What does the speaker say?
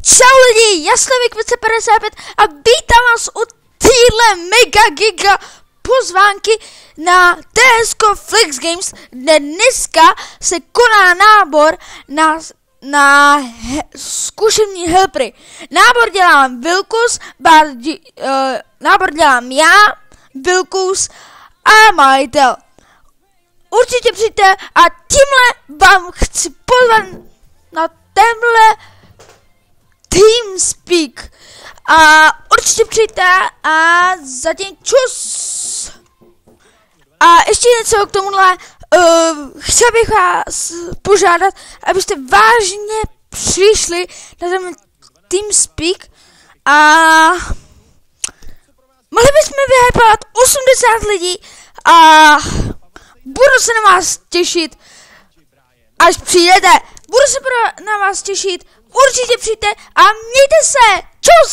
Čau lidi, já jsem Vikvice55 a vítám vás u téhle mega giga pozvánky na TSK Flex Games, kde dneska se koná nábor na zkušební helpery. Nábor dělám Vilkus, nábor dělám já, Vilkus a majitel. Určitě přijďte a tímhle vám chci pozvat na tenhle TeamSpeak. A určitě přijďte a zatím čus. A ještě něco k tomuhle. Chtěl bych vás požádat, abyste vážně přišli na ten TeamSpeak a mohli bychom vyhypovat 80 lidí a budu se na vás těšit, až přijdete. Budu se na vás těšit, určitě přijďte a mějte se!